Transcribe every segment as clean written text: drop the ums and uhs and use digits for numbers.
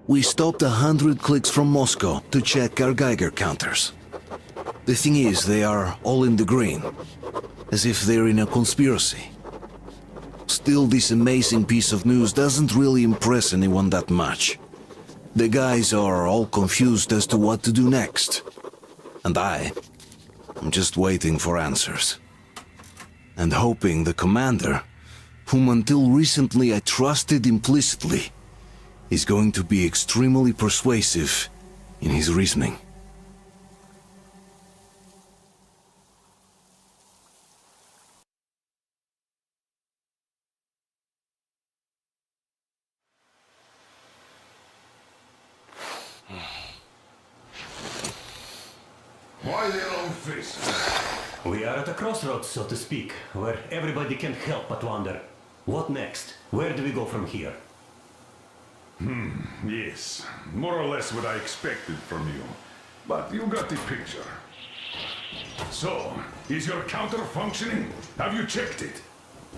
We stopped 100 clicks from Moscow to check our Geiger counters. The thing is, they are all in the green, as if they're in a conspiracy. Still, this amazing piece of news doesn't really impress anyone that much. The guys are all confused as to what to do next. And I'm just waiting for answers. And hoping the commander, whom until recently I trusted implicitly, is going to be extremely persuasive in his reasoning. Why the long face? We are at a crossroads, so to speak, where everybody can't help but wonder, what next? Where do we go from here? Yes, more or less what I expected from you. But you got the picture. So, is your counter functioning? Have you checked it?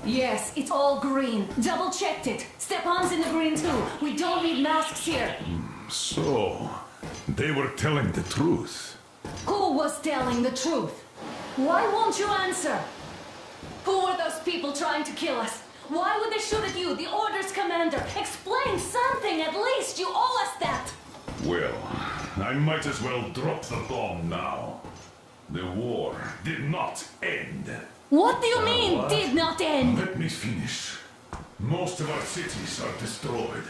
Yes, it's all green. Double checked it. Stepan's in the green too. We don't need masks here. So, they were telling the truth. Who was telling the truth? Why won't you answer? Who were those people trying to kill us? Why would they shoot at you, the Order's commander? Explain something, at least. You owe us that. Well, I might as well drop the bomb now. The war did not end. What do you mean, did not end? Let me finish. Most of our cities are destroyed.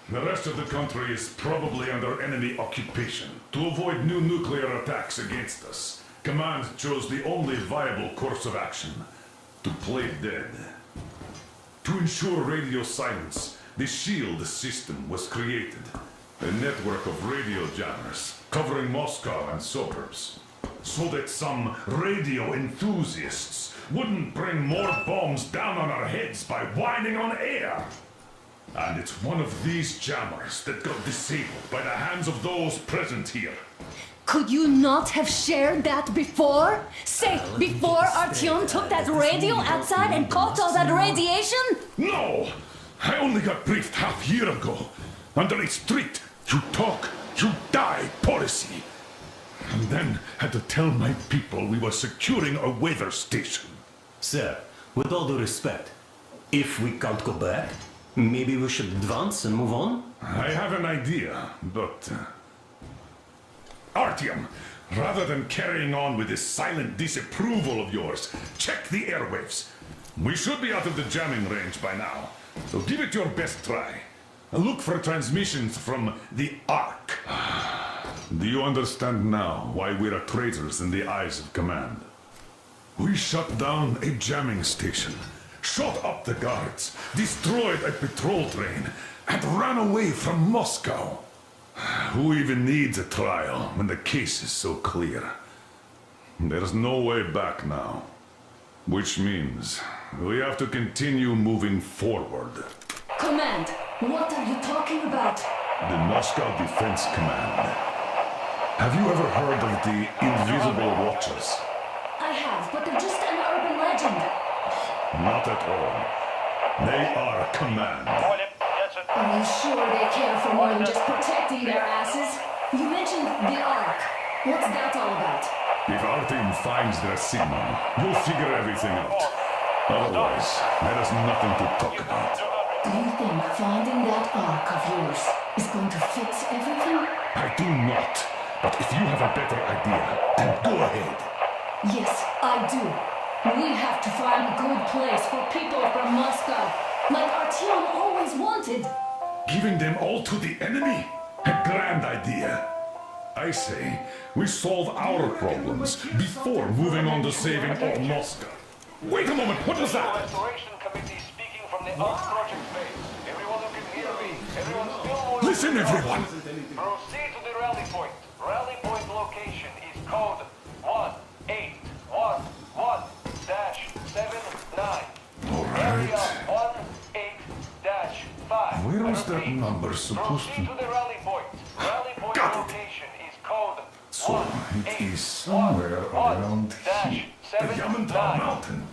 The rest of the country is probably under enemy occupation. To avoid new nuclear attacks against us, Command chose the only viable course of action: to play dead. To ensure radio silence, the SHIELD system was created. A network of radio jammers covering Moscow and suburbs. So that some radio enthusiasts wouldn't bring more bombs down on our heads by whining on air. And it's one of these jammers that got disabled by the hands of those present here. Could you not have shared that before? Say, before Artyom took that radio outside and caught all that radiation? No! I only got briefed half year ago. Under a strict, you talk, you die policy. And then had to tell my people we were securing a weather station. Sir, with all due respect, if we can't go back, maybe we should advance and move on? I have an idea, but... Artyom, rather than carrying on with this silent disapproval of yours, check the airwaves. We should be out of the jamming range by now, so give it your best try. Look for transmissions from the Ark. Do you understand now why we're traitors in the eyes of Command? We shut down a jamming station, shot up the guards, destroyed a patrol train, and ran away from Moscow. Who even needs a trial when the case is so clear? There's no way back now. Which means we have to continue moving forward. Command, what are you talking about? The Moscow Defense Command. Have you ever heard of the Invisible Watchers? I have, but they're just an urban legend. Not at all. They are Command. Are you sure they care for more than just protecting their asses? You mentioned the Ark. What's that all about? If our team finds their signal, you'll figure everything out. Otherwise, there is nothing to talk about. Do you think finding that Ark of yours is going to fix everything? I do not. But if you have a better idea, then go ahead. Yes, I do. We have to find a good place for people from Moscow, like Artyom always wanted. Giving them all to the enemy? A grand idea. I say, we solve our problems before moving on to saving all Moscow. Wait a moment, what was that? Restoration Committee speaking from the Ark Project base. Everyone who can hear me, everyone still Listen, everyone! Proceed to the rally point. Rally point location is code 1811-79. Area Alright. 18-5. Where was that number supposed Proceed to... to the rally point. Rally point Got it. location is code So, it is somewhere around here. The Yamantau Mountain.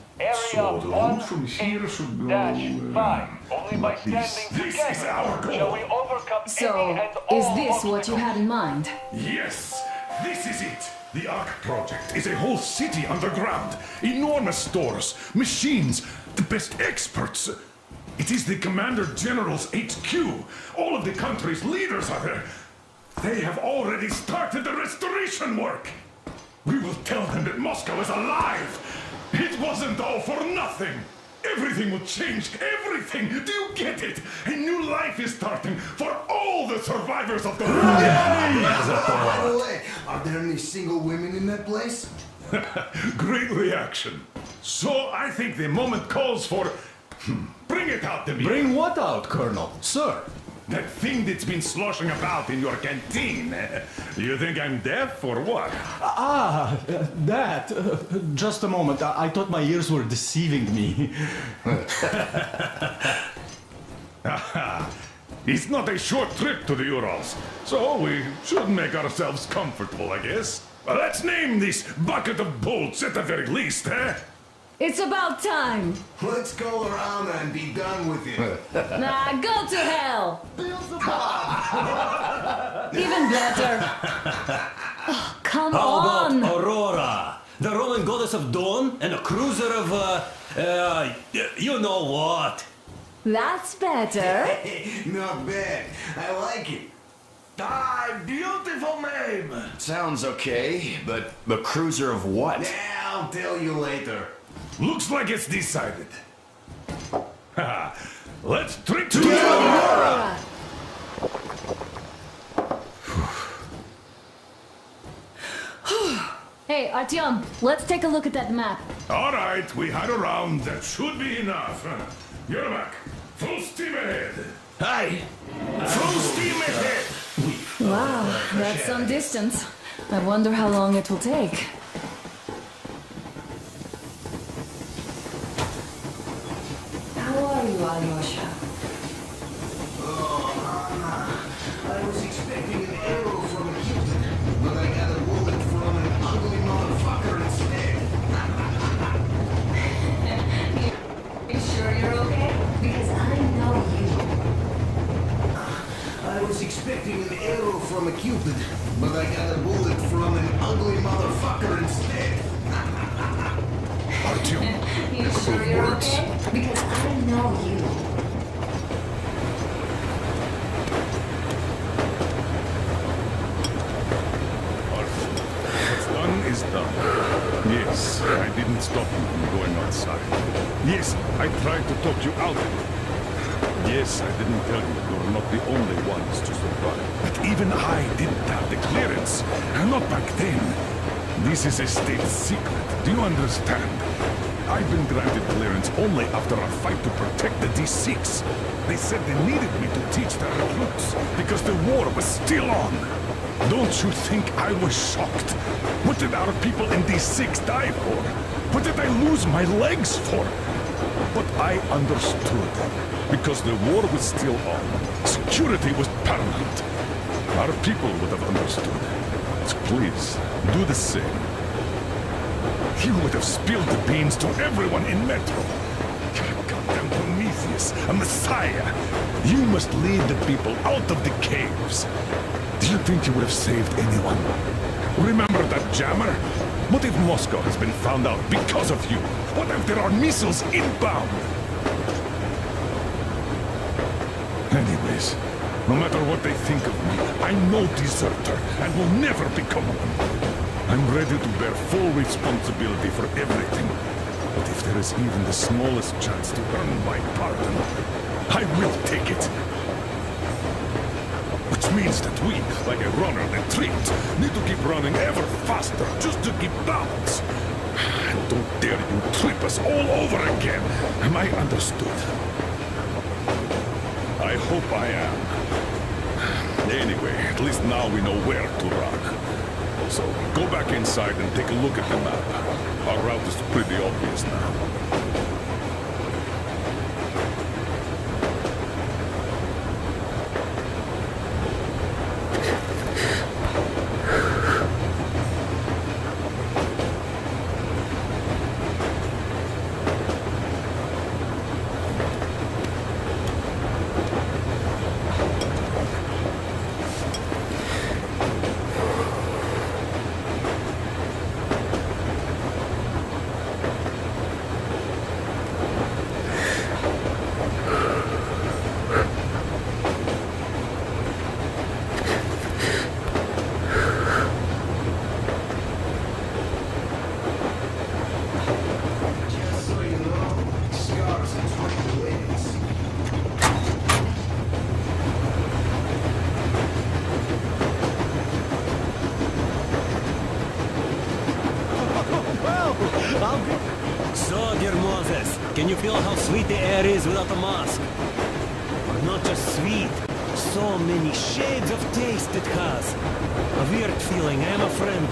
So the route from here should go... 5. Only by like this. standing This together is our shall we goal. overcome come So, any and is all this what you obstacles. had in mind? Yes, this is it. The Ark Project is a whole city underground. Enormous stores, machines, the best experts. It is the Commander General's HQ. All of the country's leaders are there. They have already started the restoration work. We will tell them that Moscow is alive. It wasn't all for nothing. Everything will change. Everything. Do you get it? A new life is starting for all the survivors of the war. By the way, are there any single women in that place? Great reaction. So I think the moment calls for... Bring it out to me. Bring what out, Colonel? Sir? That thing that's been sloshing about in your canteen. You think I'm deaf or what? That. Just a moment. I thought my ears were deceiving me. It's not a short trip to the Urals, so we should make ourselves comfortable, I guess. Well, let's name this bucket of bolts at the very least, eh? It's about time! Let's go around and be done with it. Nah, go to hell! Even better. Oh, come How on! about Aurora? The Roman goddess of dawn and a cruiser of, you know what? That's better. Not bad. I like it. Beautiful name. Sounds okay, but the cruiser of what? Yeah, I'll tell you later. Looks like it's decided. Let's trip to Aurora! Hey, Artyom, let's take a look at that map. All right, we had a round. That should be enough. You're back. Full steam ahead. Hi! Full steam ahead. Wow, that's some distance. I wonder how long it will take. How are you, Alyosha? I was expecting an arrow from a Cupid, but I got a bullet from an ugly motherfucker instead. You sure you're okay? Because I know you. I was expecting an arrow from a Cupid, but I got a bullet from an ugly motherfucker instead. Artyom, You sure you're okay? Because I know you. what's done is done. Yes, I didn't stop you from going outside. Yes, I tried to talk you out of it. Yes, I didn't tell you you're not the only ones to survive. But even I didn't have the clearance. Not back then. This is a state secret. Do you understand? I've been granted clearance only after a fight to protect the D6. They said they needed me to teach their recruits because the war was still on. Don't you think I was shocked? What did our people in D6 die for? What did I lose my legs for? But I understood. Because the war was still on. Security was paramount. Our people would have understood. So please, do the same. You would have spilled the beans to everyone in Metro. You're a goddamn Prometheus, a messiah. You must lead the people out of the caves. Do you think you would have saved anyone? Remember that jammer? What if Moscow has been found out because of you? What if there are missiles inbound? Anyways, no matter what they think of me, I'm no deserter and will never become one. I'm ready to bear full responsibility for everything. But if there is even the smallest chance to earn my pardon, I will take it. Which means that we, like a runner that tripped, need to keep running ever faster just to keep balance. And don't dare you trip us all over again. Am I understood? I hope I am. Anyway, at least now we know where to run. So, go back inside and take a look at the map. Our route is pretty obvious now. feel how sweet the air is without a mask? Or not just sweet, so many shades of taste it has. A weird feeling, I am a friend.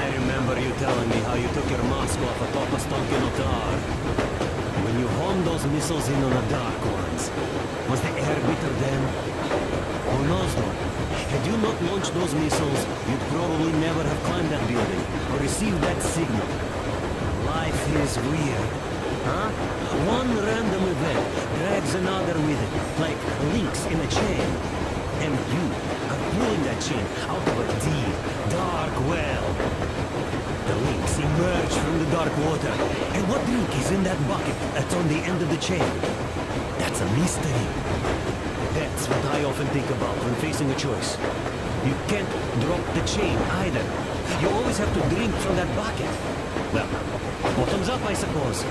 I remember you telling me how you took your mask off atop a stonky notar. When you homed those missiles in on the dark ones, was the air bitter then? Who knows though? Had you not launched those missiles, you'd probably never have climbed that building or received that signal. Life is weird, huh? One random event drags another with it, like links in a chain. And you are pulling that chain out of a deep, dark well. The links emerge from the dark water. And what link is in that bucket that's on the end of the chain? That's a mystery. That's what I often think about when facing a choice. You can't drop the chain either. You always have to drink from that bucket. Well, bottoms up, I suppose.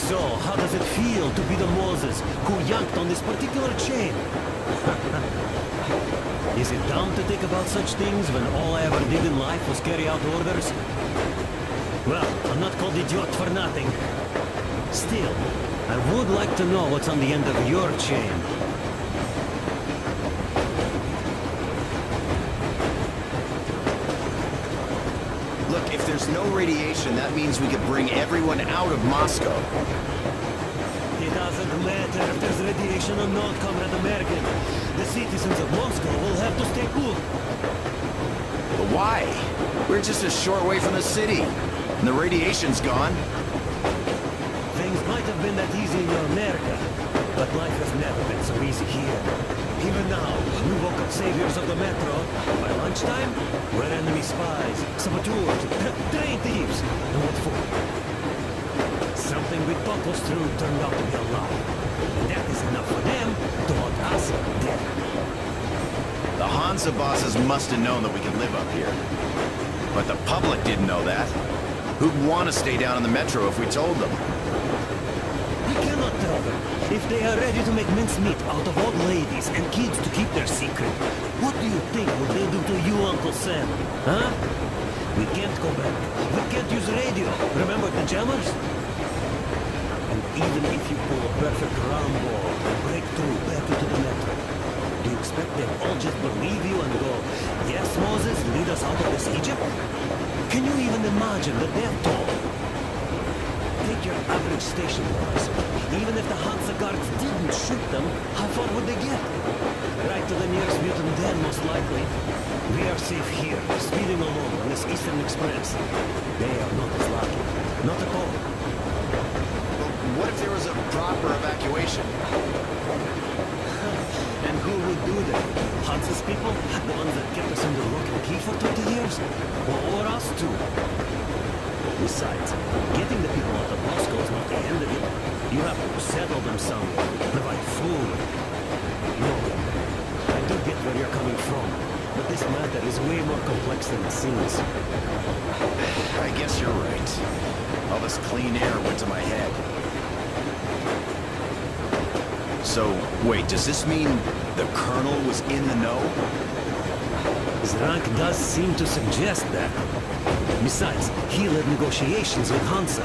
So, how does it feel to be the Moses who yanked on this particular chain? Is it dumb to think about such things when all I ever did in life was carry out orders? Well, I'm not called idiot for nothing. Still, I would like to know what's on the end of your chain. Look, if there's no radiation, that means we could bring everyone out of Moscow. It doesn't matter if there's radiation or not, Comrade American. The citizens of Moscow will have to stay cool. But why? We're just a short way from the city. And the radiation's gone. Things might have been that easy in America, but life has never been so easy here. Even now, we woke up saviors of the metro. By lunchtime, we're enemy spies, saboteurs, train thieves. And what for? Something we thought was true turned out to be a lie. And that is enough for them to want us dead. The Hansa bosses must have known that we could live up here. But the public didn't know that. Who'd want to stay down in the metro if we told them? We cannot tell them. If they are ready to make mincemeat out of old ladies and kids to keep their secret, what do you think will they do to you, Uncle Sam? Huh? We can't go back. We can't use radio. Remember the jammers? And even if you pull a perfect round ball and break through back into the metro, do you expect them all just believe you and go, yes, Moses, lead us out of this Egypt? Can you even imagine the death toll? Take your average station boys. Even if the Hansa guards didn't shoot them, how far would they get? Right to the nearest mutant den, most likely. We are safe here, speeding along on this Eastern Express. They are not as lucky. Not at all. What if there was a proper evacuation? And who would do that? Hansa's people? The ones that kept us under lock and key for 20 years? Or us too? Besides, getting the people out of Moscow is not the end of it. You have to settle them somewhere, provide food. No, I do get where you're coming from, but this matter is way more complex than it seems. I guess you're right. All this clean air went to my head. So, wait, does this mean the Colonel was in the know? His rank does seem to suggest that. Besides, he led negotiations with Hansa.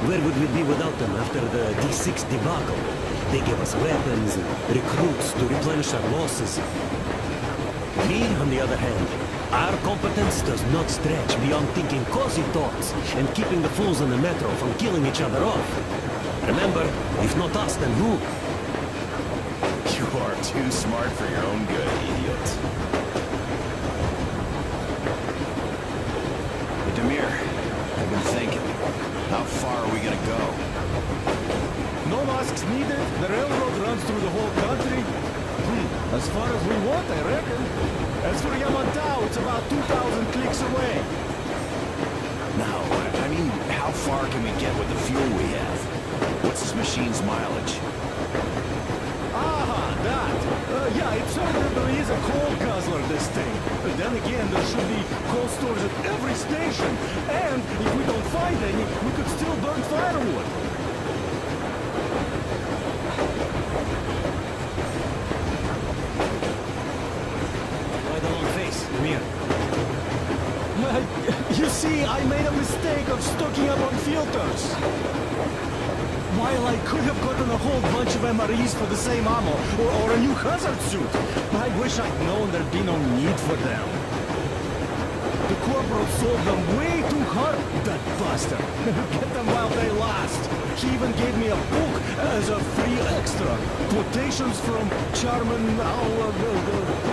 Where would we be without them after the D6 debacle? They gave us weapons and recruits to replenish our losses. Me, on the other hand, our competence does not stretch beyond thinking cozy thoughts and keeping the fools in the metro from killing each other off. Remember, if not us, then who? You are too smart for your own good, idiot. But Demir, I've been thinking, how far are we gonna go? No masks needed. The railroad runs through the whole country. As far as we want, I reckon. As for Yamantau, it's about 2,000 clicks away. No, I mean, how far can we get with the fuel we have? What's this machine's mileage? That. Yeah, it certainly is a coal guzzler, this thing. But then again, there should be coal stores at every station. And if we don't find any, we could still burn firewood. Why the long face? Come here. You see, I made a mistake of stocking up on filters. While I could have gotten a whole bunch of MREs for the same ammo, or a new hazard suit, I wish I'd known there'd be no need for them. The corporal sold them way too hard, that bastard. Get them while they last. He even gave me a book as a free extra. Quotations from Charmin Mao.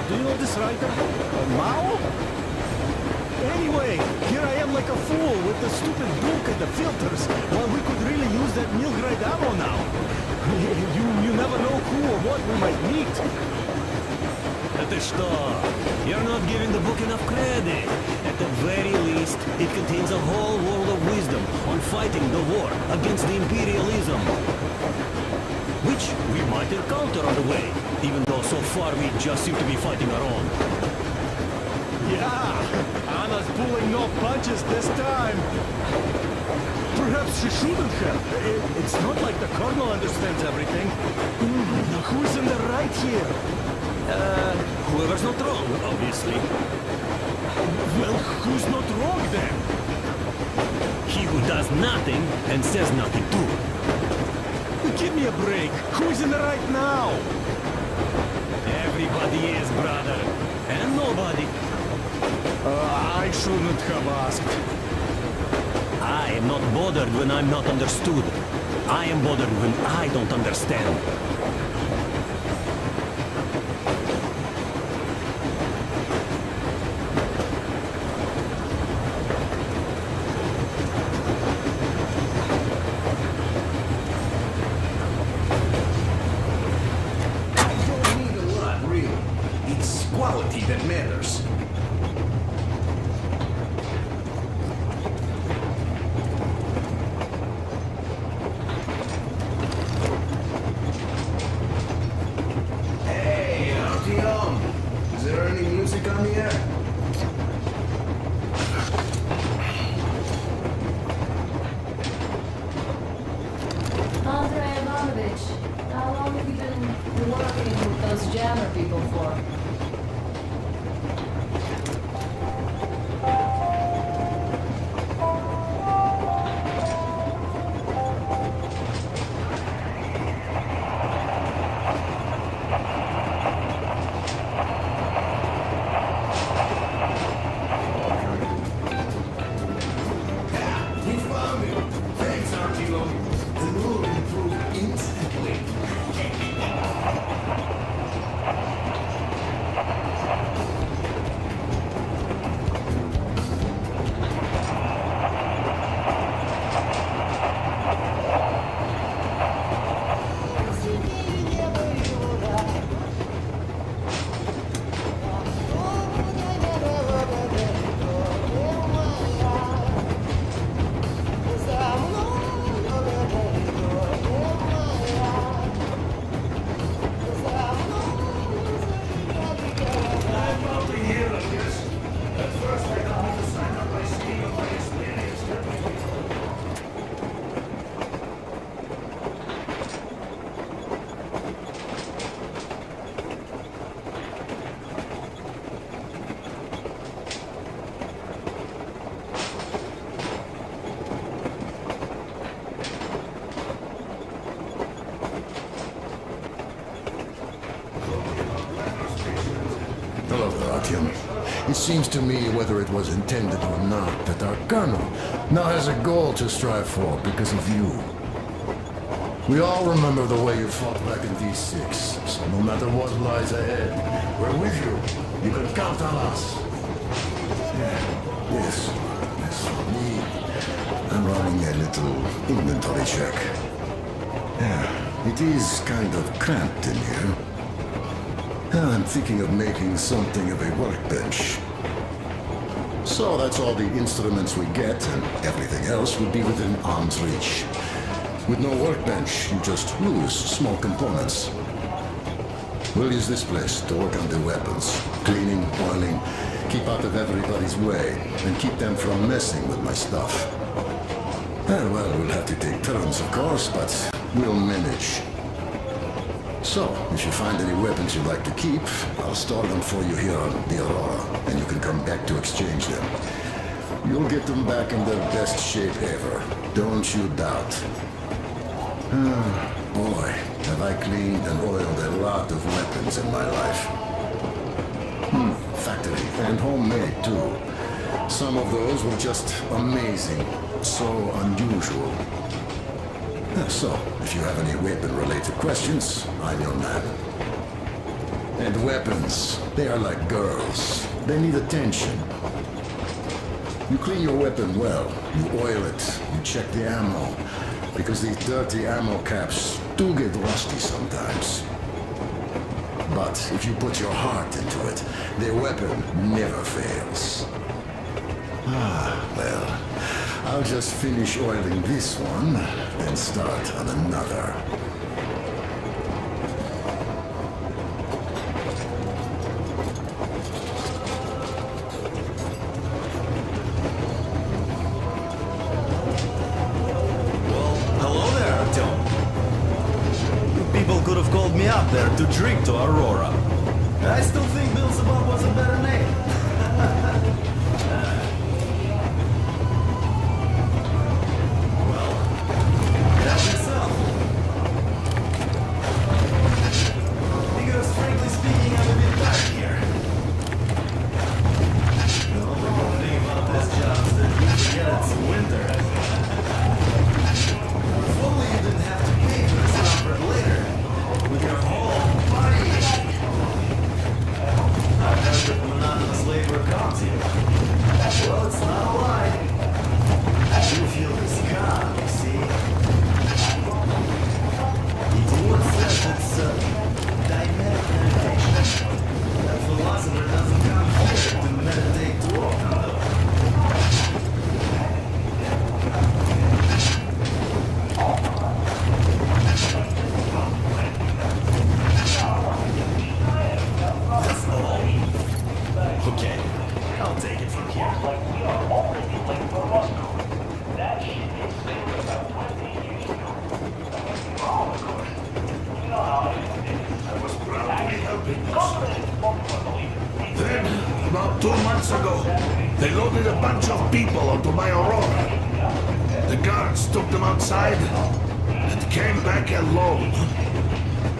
Do you know this writer? Mao? Anyway, here I am like a fool with the stupid book and the filters, while we could really use that meal-grade ammo now. You never know who or what we might meet. Это что? You're not giving the book enough credit. At the very least, it contains a whole world of wisdom on fighting the war against the imperialism. Which we might encounter on the way, even though so far we just seem to be fighting our own. Yeah, Anna's pulling no punches this time. Perhaps she shouldn't have. It's not like the Colonel understands everything. Who's in the right here? Whoever's not wrong, obviously. Well, who's not wrong then? He who does nothing and says nothing too. Give me a break. Who's in the right now? Everybody is, brother. And nobody. I shouldn't have asked. I am not bothered when I'm not understood. I am bothered when I don't understand. You don't need a lot, really. It's quality that matters. Hey, Artyom. Is there any music on the air? Andrei Ivanovich, how long have you been working with those jammer people for? We found it. Thanks, Artyom. The mood improved instantly. Hello there, Artyom. It seems to me, whether it was intended or not, that our colonel now has a goal to strive for because of you. We all remember the way you fought back in D6, so no matter what lies ahead, we're with you. You can count on us. Yes, for me, I'm running a little inventory check. Yeah, it is kind of cramped in here. I'm thinking of making something of a workbench. So that's all the instruments we get, and everything else would be within arm's reach. With no workbench, you just lose small components. We'll use this place to work on the weapons. Cleaning, oiling, keep out of everybody's way, and keep them from messing with my stuff. Well, we'll have to take turns, of course, but we'll manage. So, if you find any weapons you'd like to keep, I'll store them for you here on the Aurora, and you can come back to exchange them. You'll get them back in their best shape ever. Don't you doubt. Boy, have I cleaned and oiled a lot of weapons in my life. Factory and homemade too. Some of those were just amazing. So unusual. So, if you have any weapon-related questions, I'm your man. And weapons, they are like girls. They need attention. You clean your weapon well, you oil it, you check the ammo, because these dirty ammo caps do get rusty sometimes. But if you put your heart into it, their weapon never fails. Well, I'll just finish oiling this one, then start on another. Could have called me up there to drink to Aurora. I still think Beelzebub was a better name. Well, help yourself. Because frankly speaking, I'm a bit tired here. The only good thing about this job is that you forget it's winter. If only you didn't have to pay for this comfort later. With your whole body. I've heard that monotonous labor comes here. Well, it's not a lie. I do feel this calm, you see. It once says it's dynamic meditation. That philosopher doesn't come here to meditate too often, though. Okay, I'll take it from here. Like we are already late for Moscow. That ship is sailing about 20 years ago. Oh, of course. You know how it is. I was proud to be helping us. Then, about 2 months ago, they loaded a bunch of people onto my Aurora. The guards took them outside and came back alone.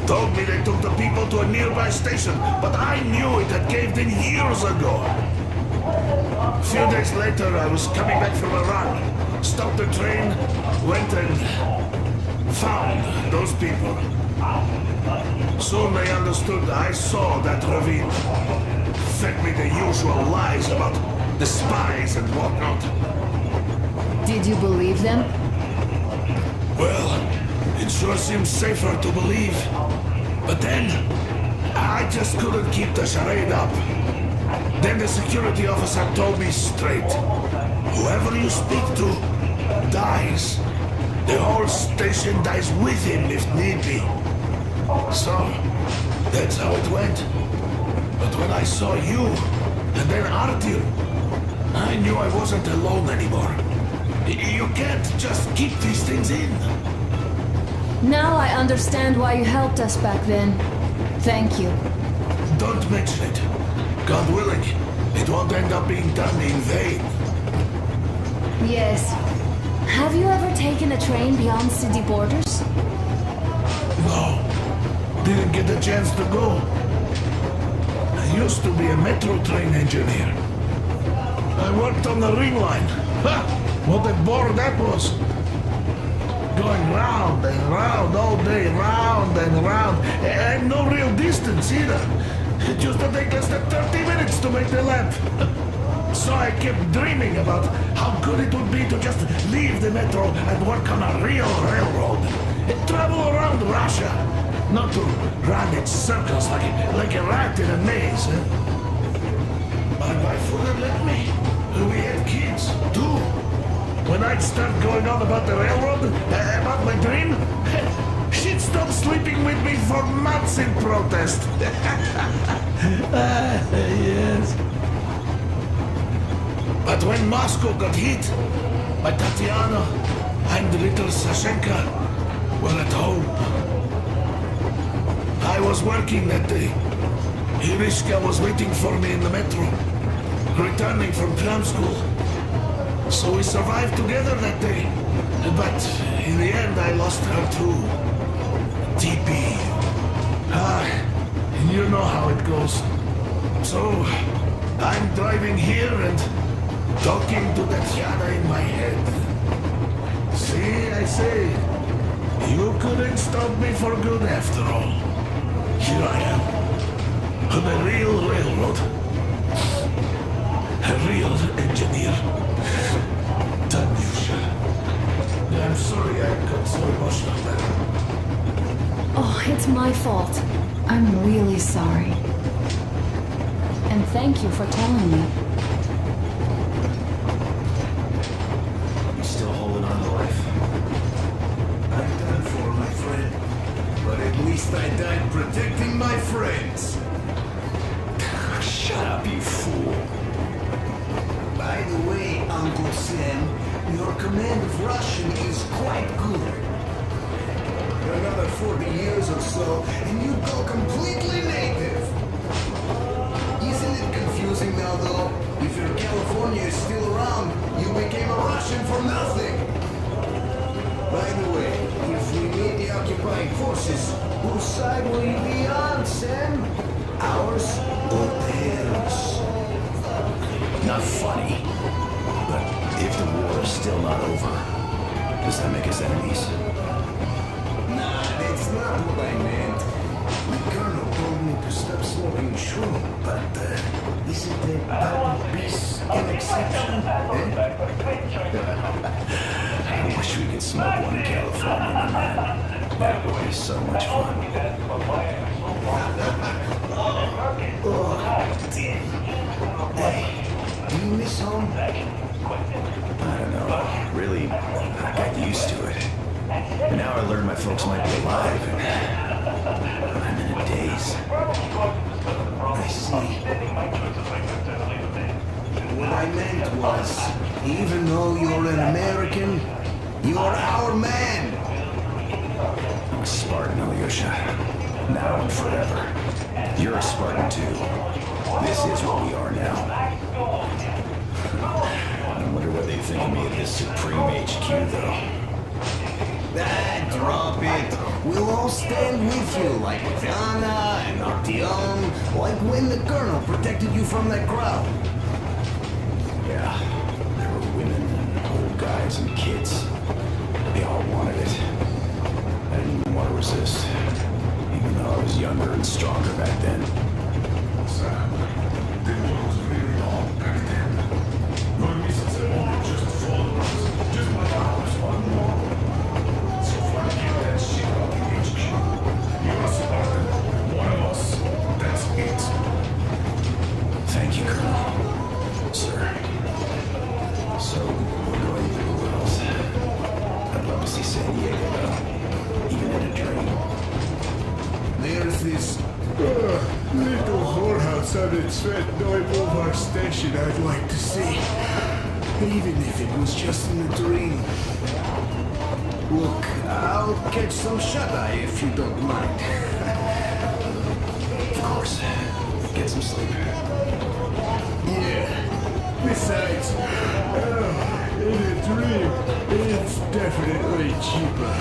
Told me they took the people to a nearby station, but I knew it had caved in years ago. A few days later, I was coming back from a run, stopped the train, went and found those people. Soon they understood I saw that ravine. Fed me the usual lies about the spies and whatnot. Did you believe them? Well, it sure seems safer to believe. But then, I just couldn't keep the charade up. Then the security officer told me straight, whoever you speak to dies. The whole station dies with him if need be. So, that's how it went. But when I saw you, and then Artyom, I knew I wasn't alone anymore. You can't just keep these things in. Now I understand why you helped us back then. Thank you. Don't mention it. God willing, it won't end up being done in vain. Yes. Have you ever taken a train beyond city borders? No, didn't get the chance to go. I used to be a metro train engineer. I worked on the ring line. Ha! What a bore that was. Going round and round all day, round and round, and no real distance either. It used to take less than 30 minutes to make the lap. So I kept dreaming about how good it would be to just leave the metro and work on a real railroad. And travel around Russia, not to run its circles like a rat in a maze. My wife wouldn't let me. We had kids, too. When I'd start going on about the railroad, about my dream, she'd stop sleeping with me for months in protest. Yes. But when Moscow got hit, my Tatiana and little Sashenka were at home. I was working that day. Irishka was waiting for me in the metro, returning from clown school. So we survived together that day. But in the end, I lost her too. TP. You know how it goes. So, I'm driving here and talking to that Yana in my head. See, I say, you couldn't stop me for good after all. Here I am. On a real railroad. A real engineer. Tanyusha. I'm sorry I got so emotional there. Oh, it's my fault. I'm really sorry. And thank you for telling me. You still holding on to life? I'm done for, my friend. But at least I died protecting my friends. Shut up, you fool. By the way, Uncle Sam, your command of Russian is quite good. Another 40 years or so, and you go completely native. Isn't it confusing now, though? If your California is still around, you became a Russian for nothing. By the way, if we meet the occupying forces, whose side will you be on, Sam? Ours or theirs? Not funny. But if the war is still not over, does that make us enemies? Nah, that's not what I meant. The colonel told me to stop smoking shroom, but isn't that bad peace an exception? I wish we could smoke one in California, man. That would be so much fun. Oh, damn. Hey, do you miss home? I don't know. Really, I got used to it. And now I learned my folks might be alive, and I'm in a daze. I see. What I meant was, even though you're an American, you're our man. I'm a Spartan, Alyosha. Now and forever. You're a Spartan, too. This is what we are now. I wonder what they think of me at this Supreme HQ, though. Drop it. We'll all stand with you, like with Anna and Artyom, like when the colonel protected you from that crowd. Yeah, there were women and old guys and kids. They all wanted it. I didn't even want to resist, even though I was younger and stronger back then. Sam, the war was really long back then. Your missiles have only just fallen us. Just like ours, one more. So far, keep that shit out the HQ. You're a Spartan, one of us. That's it. Thank you, Colonel. Sir. So, we're going to the Wells. I'd love to see San Diego, though. Even in a dream. There's this little whorehouse on its Svet Boulevard station I'd like to see. Even if it was just in a dream. Look, I'll catch some shut-eye if you don't mind. Of course. Get some sleep. Yeah. Besides, in a dream, it's definitely cheaper.